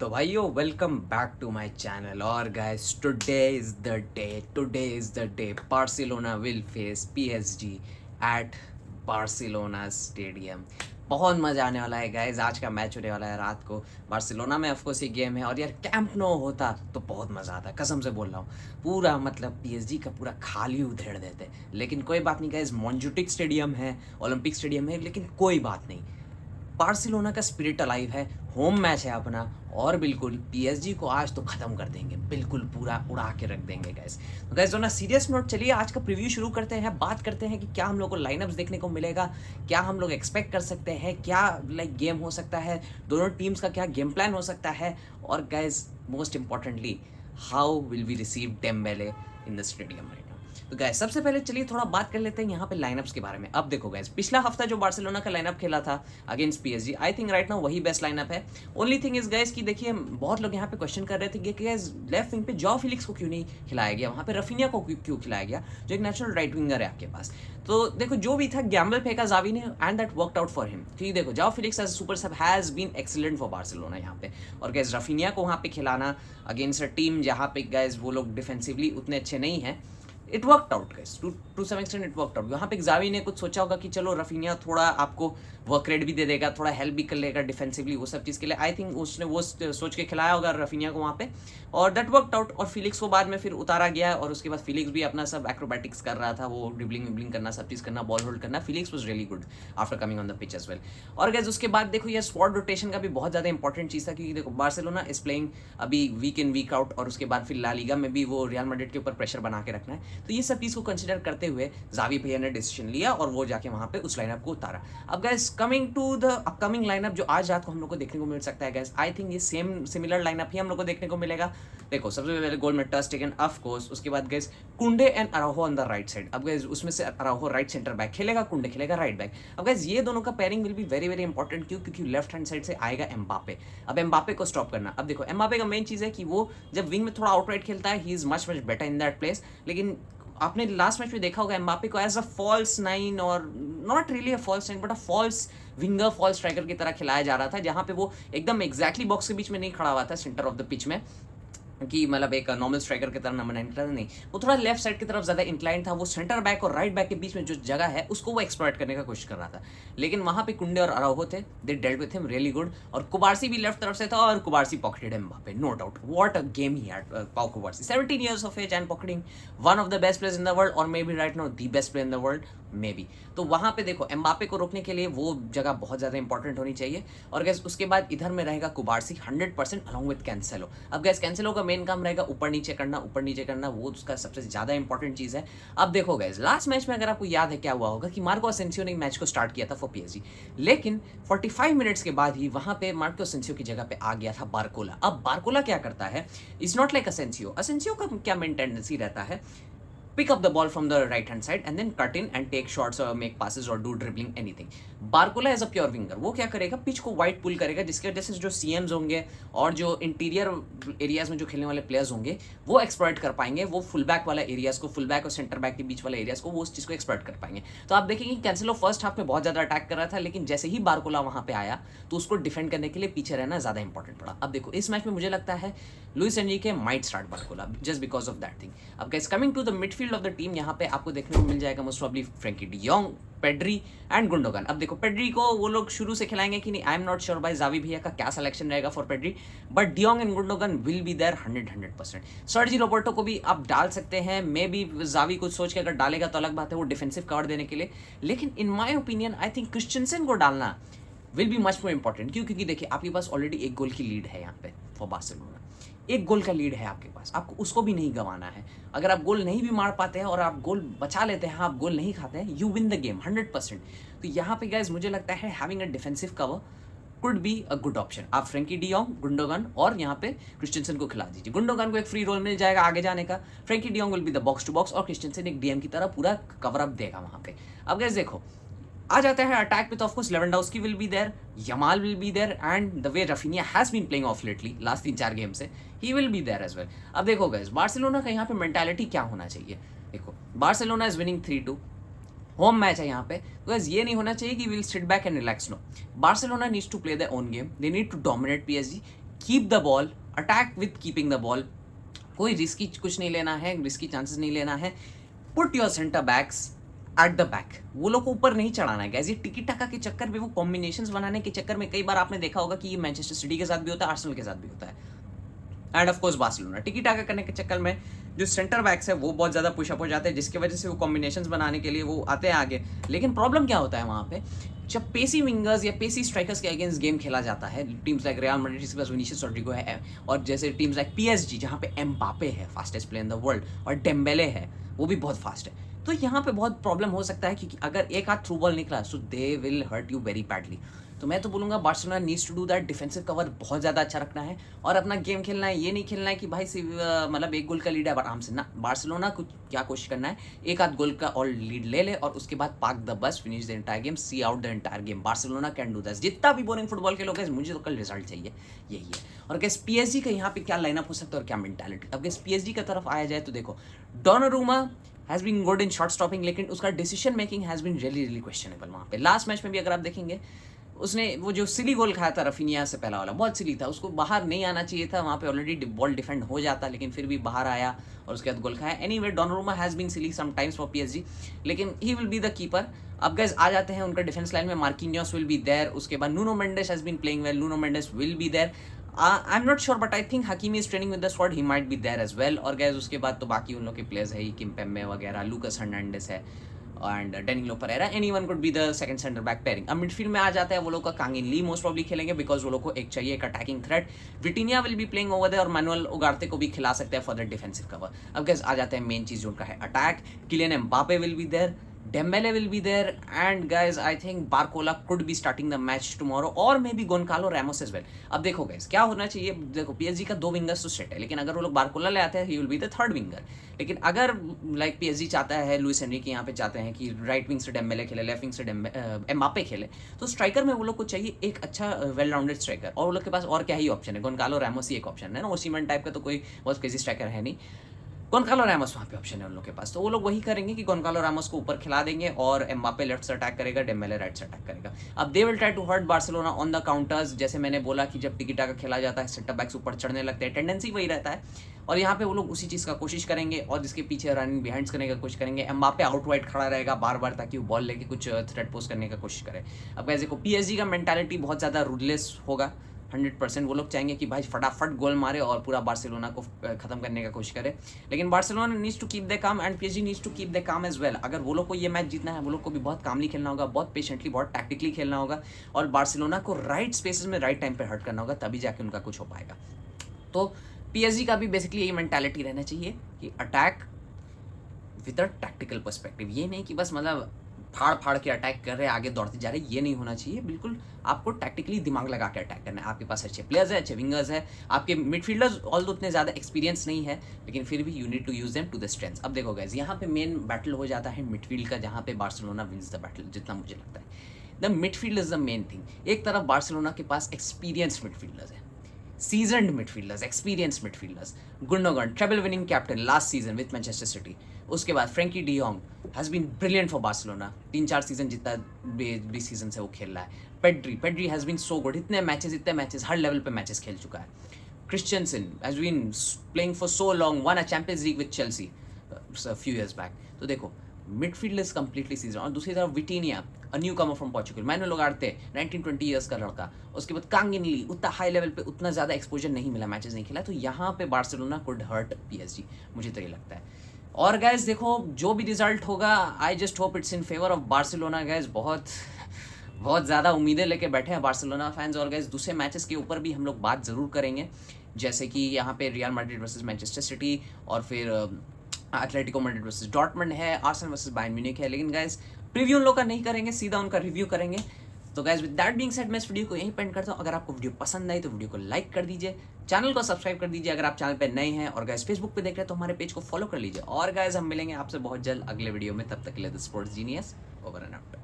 तो भाइयों welcome back to my channel और guys today is the day Barcelona will face PSG at Barcelona stadium. बहुत मज़ा आने वाला है गाइस। आज का मैच होने वाला है रात को बार्सिलोना में। ऑफकोर्स ये गेम है और यार कैंप नो होता तो बहुत मज़ा आता, कसम से बोल रहा हूँ। पूरा मतलब पीएसजी का पूरा खाली उधेड़ देते, लेकिन कोई बात नहीं गाइस। मॉन्जुटिक स्टेडियम है, ओलंपिक स्टेडियम है, लेकिन कोई बात नहीं। बार्सिलोना का स्पिरिट अलाइव है, होम मैच है अपना और बिल्कुल पीएसजी को आज तो ख़त्म कर देंगे, बिल्कुल पूरा उड़ा के रख देंगे गैस। तो गैस ना सीरियस नोट, चलिए आज का प्रीव्यू शुरू करते हैं। बात करते हैं कि क्या हम लोग को लाइनअप्स देखने को मिलेगा, क्या हम लोग एक्सपेक्ट कर सकते हैं, क्या गेम हो सकता है, दोनों टीम्स का क्या गेम प्लान हो सकता है, और guys most importantly how will we receive Dembele in the stadium right. तो गाइस सबसे पहले चलिए थोड़ा बात कर लेते हैं यहाँ पे लाइनअप्स के बारे में। अब देखो गाइस, पिछला हफ्ता जो बार्सिलोना का लाइनअप खेला था against PSG, I think right now वही बेस्ट लाइनअप है। ओनली थिंग इज गाइस कि देखिए बहुत लोग यहाँ पे क्वेश्चन कर रहे थे कि गाइस लेफ्ट विंग पे जॉ फिलिक्स को क्यों नहीं खिलाया गया, वहाँ पे रफीनिया को क्यों खिलाया गया, जो एक नेचुरल राइट विंगर है आपके पास। तो देखो जो भी था गैम्बल फेंका जावी ने and that worked out for him, क्योंकि देखो Joao Felix as super sub has been excellent for Barcelona यहाँ पे। और गाइस रफीनिया को वहाँ पे खिलाना अगेंस्ट अ टीम जहाँ पे गाइस वो लोग डिफेंसिवली उतने अच्छे नहीं हैं, it worked out guys, to some extent it worked out. यहाँ पे जावी ने कुछ सोचा होगा कि चलो रफीनिया थोड़ा आपको वर्क रेट भी दे देगा, थोड़ा हेल्प भी कर लेगा डिफेंसिवली, वो सब चीज़ के लिए आई थिंक उसने वो सोच के खिलाया होगा रफीनिया को वहाँ पे, और दैट वर्कड आउट। और फिलिक्स को बाद में फिर उतारा गया और उसके बाद फिलिक्स भी अपना सब एक्रोबैटिक्स कर रहा था, वो ड्रिबलिंग विबलिंग करना, सब चीज़ करना, बॉल होल्ड करना। Felix was really good after coming on the pitch as well. और गाइस उसके बाद देखो ये स्क्वाड रोटेशन का भी बहुत ज़्यादा इंपॉर्टेंट चीज़ था, क्योंकि देखो बार्सिलोना इज प्लेइंग अभी वीक इन वीक आउट, और उसके बाद फिर ला लीगा में भी वो रियल मैड्रिड के ऊपर प्रेशर बना के रखना है। तो ये सब चीज़ को कंसिडर करते हुए जावी भैया ने डिसीजन लिया और वो जाके वहाँ पे उस लाइनअप को उतारा। अब guys coming to the upcoming lineup जो आज रात को हम लोग को देखने को मिल सकता है गाइस, आई थिंक ये सेम सिमिलर लाइनअप ही हम लोग को देखने को मिलेगा। देखो सबसे पहले गोल में टर स्टेगन ऑफ कोर्स, उसके बाद guys Kounde and Araujo on the right side. अब गाइस उसमें से अराउहो राइट सेंटर बैक खेलेगा, कुंडे खेलेगा राइट बैक। अब गाइस ये दोनों का pairing will be very very important, क्योंकि लेफ्ट हैंड साइड से आएगा एम्बापे। अब एम्बापे को स्टॉप करना, अब देखो एम्बापे का मेन चीज़ है कि वो जब विंग में थोड़ा आउटराइट खेलता है he is much much better in that place. लेकिन आपने लास्ट मैच में देखा होगा एम्बापे को एज अ फॉल्स नाइन, और not really a false nine but a false winger, false striker की तरह खिलाया जा रहा था, जहां पे वो एकदम एग्जैक्टली बॉक्स के बीच में नहीं खड़ा हुआ था, सेंटर ऑफ द पिच में, कि मतलब एक नॉर्मल स्ट्राइकर की तरह नंबर 9 की तरह नहीं, वो थोड़ा लेफ्ट साइड की तरफ ज़्यादा इंक्लाइन था। वो सेंटर बैक और राइट बैक के बीच में जो जगह है उसको वो एक्सप्लॉइट करने का कोशिश कर रहा था। लेकिन वहाँ पे कुंडे और अराउहो थे, they dealt with him really good. और कुबारसी भी लेफ्ट तरफ से था और Cubarsi pocketed Mbappe, no doubt. What a game he had Pau Cubarsi, 17 years of age and pocketing one of the best players in the world, और maybe right now the best player in the world maybe. तो वहाँ पे देखो Mbappe को रोकने के लिए वो जगह बहुत ज़्यादा इंपॉर्टेंट होनी चाहिए। और गैस उसके बाद इधर में रहेगा कुबारसी 100% अलॉन्ग विद कैंसेलो। अब गैस कैंसेलो का मेन काम रहेगा ऊपर नीचे करना, वो उसका सबसे ज़्यादा इंपॉर्टेंट चीज़ है। अब देखो गैस लास्ट मैच में अगर आपको याद है क्या हुआ होगा कि मार्को असेंसियो ने मैच को स्टार्ट किया था फॉर पीएसजी, लेकिन 45 मिनट्स के बाद ही वहाँ पे मार्को असेंसियो की जगह पे आ गया था बारकोला। अब बारकोला क्या करता है, इज नॉट लाइक असेंसियो का क्या मेन टेंडेंसी रहता है, pick up the ball from the right hand side and then cut in and take shots or make passes or do dribbling anything. Barcola as a pure winger वो क्या करेगा, pitch को wide पुल करेगा, जिसकी वजह से जो सीएम्स होंगे और जो इंटीरियर एरियाज में जो खेलने वाले प्लेयर्स होंगे वो एक्सप्लॉइट कर पाएंगे, वो फुल बैक वाला एरियाज को, फुल बैक और सेंटर बैक के बीच वाले एरियाज को, वो उस चीज़ को एक्सप्लॉइट कर पाएंगे। तो आप देखेंगे कैंसेलो फर्स्ट हाफ में बहुत ज़्यादा अटैक कर रहा था, लेकिन जैसे ही बारकोला वहाँ पे आया तो उसको डिफेंड करने के लिए पीछे रहना ज़्यादा इंपॉर्टेंट पड़ा। अब देखो इस मैच में मुझे लगता है Luis Enrique might start Barcola just because of that thing. अब guys coming to the midfield of the team, यहाँ पे आपको देखने को मिल जाएगा most probably Frenkie de Jong, Pedri and Gundogan. अब देखो पेड्री को वो लोग शुरू से खिलाएंगे कि नहीं, आई एम नॉट श्योर भाई जावी भैया का क्या सिलेक्शन रहेगा for Pedri, but de Jong and Gundogan will be there 100%। Sergi Roberto को भी आप डाल सकते हैं, मे बी जावी कुछ सोच के अगर डालेगा तो अलग बात है, वो डिफेंसिव कवर देने के लिए। लेकिन in my opinion I think Christensen को डालना will be much more important. क्योंकि देखिए आपके पास ऑलरेडी एक गोल की लीड है यहाँ पे फॉर बार्सिलोना, एक गोल का लीड है आपके पास, आपको उसको भी नहीं गंवाना है। अगर आप गोल नहीं भी मार पाते हैं और आप गोल बचा लेते हैं, आप गोल नहीं खाते हैं, यू विन द गेम 100%। तो यहाँ पे गाइस मुझे लगता है having a defensive cover could be a good option. आप फ्रैंकी डियोंग, गुंडोगन और यहाँ पे क्रिस्टियनसन को खिला दीजिए। गुंडोगन को एक फ्री रोल मिल जाएगा आगे जाने का, Frenkie de Jong will be the box to box, और क्रिस्टियनसन एक डीएम की तरह पूरा कवर अप देगा वहाँ पे। अब गाइस देखो आ जाता है अटैक पे, तो of course Lewandowski will be there, Yamal will be there, and the way Raphinha has been playing of lately last 3-4 game से, he will be there as well. अब देखो गाइस बार्सिलोना का यहाँ पे मेंटालिटी क्या होना चाहिए, देखो Barcelona is winning 3-2, home match है यहाँ पे, तो गाइस ये नहीं होना चाहिए कि will sit back and relax, no, Barcelona needs to play their own game, they need to dominate PSG, keep the ball, attack with keeping the ball, कोई रिस्की कुछ नहीं लेना है, रिस्की चांसेस नहीं लेना है। Put your centre backs at the back, वो लोग को ऊपर नहीं चढ़ाना है गाइस। ये टिकी टाका के चक्कर में, वो कॉम्बिनेशंस बनाने के चक्कर में कई बार आपने देखा होगा कि ये मैनचेस्टर सिटी के साथ भी होता है, आर्सेनल के साथ भी होता है, एंड ऑफ कोर्स बार्सिलोना। टिकी टाका करने के चक्कर में जो सेंटर बैक्स है वो बहुत ज़्यादा पुशअप हो जाते हैं, जिसकी वजह से वो कॉम्बिनेशंस बनाने के लिए वो आते हैं आगे। लेकिन प्रॉब्लम क्या होता है वहाँ पे, जब पेसी विंगर्स या पेसी स्ट्राइकर्स के अगेंस्ट गेम खेला जाता है, टीम्स लाइक रियल मैड्रिड जिसके पास विनीसियस रोड्रिगो है, और जैसे टीम्स लाइक पीएसजी जहाँ पे एम्बापे है fastest player in the world, और डेम्बेले है वो भी बहुत फास्ट है, तो यहाँ पे बहुत प्रॉब्लम हो सकता है, क्योंकि अगर एक आध थ्रू बॉल निकला so they will hurt you very badly. तो मैं तो बोलूँगा Barcelona needs to do that, defensive cover बहुत ज़्यादा अच्छा रखना है और अपना गेम खेलना है। ये नहीं खेलना है कि भाई मतलब एक गोल का लीड है आराम से ना। बार्सिलोना कुछ क्या कोशिश करना है, एक आध गोल का और लीड ले ले और उसके बाद park the bus, finish the entire game, see out the entire game. Barcelona can do this. जितना भी बोरिंग फुटबॉल के लोग हैं, मुझे तो कल रिजल्ट चाहिए, यही है। और गैस पीएसजी का यहाँ पे क्या लाइनअप हो सकता है और क्या मेंटालिटी। अब गैस पीएसजी की तरफ आया जाए तो देखो, Donnarumma has been good in shot stopping, लेकिन उसका decision making has been really questionable. वहाँ पे लास्ट मैच में भी अगर आप देखेंगे, उसने वो जो सिली गोल खाया था रफीनिया से, पहला वाला बहुत सिली था, उसको बाहर नहीं आना चाहिए था, वहाँ पे ऑलरेडी बॉल डिफेंड हो जाता, लेकिन फिर भी बाहर आया और उसके बाद गोल खाया। Anyway, Donnarumma has been silly sometimes for PSG, लेकिन he will be the keeper. अब गाइस आ जाते हैं उनका डिफेंस लाइन में, मार्किन्योस विल बी देयर, उसके बाद Nuno Mendes has been playing well, Nuno Mendes will be there. I am not sure but I think Hakimi is training with the squad, he might be there as well. और guys उसके बाद तो बाकी उन लोग के players है ही, किम्पेम्बे वगैरह, लूकस हर्नांडेस है and Danilo Pereira, anyone could be the second centre back pairing. अब मिडफील्ड में आ जाता है वो लोग का, कांगिन ली मोस्ट प्रॉब्ली खेलेंगे बिकॉज वो लोग को एक चाहिए एक attacking threat. Vitinha will be playing over there और मैनुअल उगार्ते को भी खिला सकते हैं फॉर द डिफेंसिव कवर। अब गैस आ जाते हैं मेन चीज जो उनका है attack. Kylian Mbappe will be there, Dembele will be there, and guys I think Barcola could be starting the match tomorrow or maybe Goncalo Ramos as well. अब देखो guys क्या होना चाहिए, देखो PSG का 2 विंगर्स तो सेट है, लेकिन अगर वो लोग बारकोला ले आते हैं he will be the third winger. लेकिन अगर लाइक PSG चाहता है, लुइस एनरिके यहाँ पे चाहते हैं कि राइट विंग से डेम्बेले खेले, लेफ्ट विंग से एम्बापे खेले, तो स्ट्राइकर में वो लोग को चाहिए एक अच्छा वेल राउंडेड स्ट्राइकर, और वो लोग के पास और क्या ही ऑप्शन है, गोनकालो रैमोस ही एक ऑप्शन है ना, ओसीमन टाइप का तो कोई बहुत क्रेजी स्ट्राइकर है नहीं। गोनकालो रैमोस वहाँ पे ऑप्शन है उन लोग के पास, तो वो लोग वही करेंगे कि गोनकालो रैमोस को ऊपर खिला देंगे और एम्बापे लेफ्ट से अटैक करेगा, डेम्बेले राइट से अटैक करेगा। अब they will try to hurt Barcelona on the counters. जैसे मैंने बोला कि जब टिकी टाका खेला जाता है, सेंटर बैक्स ऊपर चढ़ने लगते हैं, टेंडेंसी वही रहता है, और यहाँ पे वो लोग उसी चीज़ का कोशिश करेंगे और जिसके पीछे रनिंग बिहाइंड्स करने का कोशिश करेंगे। एम्बापे आउट वाइड खड़ा रहेगा बार बार ताकि वो बॉल लेके कुछ थ्रेट पोस्ट करने का कोशिश करे। अब कैसे को पीएसजी का मेंटालिटी बहुत ज़्यादा रूललेस होगा, 100%। वो लोग चाहेंगे कि भाई फटाफट गोल मारे और पूरा बार्सिलोना को खत्म करने का कोशिश करे, लेकिन Barcelona needs to keep the calm and PSG needs to keep the calm as well. अगर वो लोग को ये मैच जीतना है, वो लोग को भी बहुत कामली खेलना होगा, बहुत पेशेंटली, बहुत टैक्टिकली खेलना होगा और बार्सिलोना को राइट स्पेसेस में राइट टाइम पे हर्ट करना होगा, तभी जाके उनका कुछ हो पाएगा। तो पीएसजी का भी बेसिकली यही मेंटालिटी रहना चाहिए कि attack with a tactical perspective. ये नहीं कि बस मतलब फाड़ फाड़ के अटैक कर रहे, आगे दौड़ते जा रहे, ये नहीं होना चाहिए। बिल्कुल आपको टैक्टिकली दिमाग लगा के अटैक करना है। आपके पास अच्छे प्लेयर्स है, अच्छे विंगर्स है, आपके मिडफील्डर्स ऑल उतने ज़्यादा एक्सपीरियंस नहीं है, लेकिन फिर भी you need to use them to the strengths. अब देखो गाइस, यहाँ पे मेन बैटल हो जाता है मिडफील्ड का, जहाँ पे बार्सिलोना विंस द बैटल, जितना मुझे लगता है। The midfield is the main thing. एक तरफ बार्सिलोना के पास एक्सपीरियंस मिडफील्डर्स है, seasoned midfielders, experienced midfielders. Gundogan, treble winning captain last season with Manchester City. उसके बाद Frenkie de Jong has been brilliant for Barcelona, 3-4 season जितना 20 season से वो खेल रहा है। Pedri has been so good, इतने मैचेस हर लेवल पे मैचेस खेल चुका है। Christensen has been playing for so long, won a Champions League with Chelsea few years back. तो देखो मिडफील्ड इज कंप्लीटली सीजन। और दूसरी तरफ Vitinha, a newcomer from Portugal, Manuel Ugarte 19-20 years का लड़का, उसके बाद कांगिन ली, उतना हाई लेवल पे उतना ज़्यादा एक्सपोजर नहीं मिला, मैचेस नहीं खेला, तो यहाँ पे बार्सिलोना कुड हर्ट पीएसजी, मुझे तो ये लगता है। और गैस देखो जो भी रिजल्ट होगा, I just hope it's in favour of Barcelona. Gas बहुत ज़्यादा उम्मीदें लेके बैठे हैं बार्सिलोना फैंस। और गैस दूसरे मैचेस के ऊपर भी हम लोग बात ज़रूर करेंगे, जैसे कि यहाँ पे real Madrid versus Manchester city, और फिर एटलेटिको मैड्रिड वर्सेस डॉर्टमुंड है, आर्सेनल वर्सेस बायर्न म्यूनिख है। लेकिन गाइस प्रीव्यू उन लोग का नहीं करेंगे, सीधा उनका रिव्यू करेंगे। तो guys with that being said, मैं इस वीडियो को यहीं पेंड करता हूँ। अगर आपको वीडियो पसंद आई तो वीडियो को लाइक कर दीजिए, चैनल को सब्सक्राइब कर दीजिए अगर आप चैनल पे नए हैं, और गाइस फेसबुक पे देख रहे हैं तो हमारे पेज को फॉलो कर लीजिए। और गाइस हम मिलेंगे आपसे बहुत जल्द अगले वीडियो में, तब तक के लिए the sports genius over and out.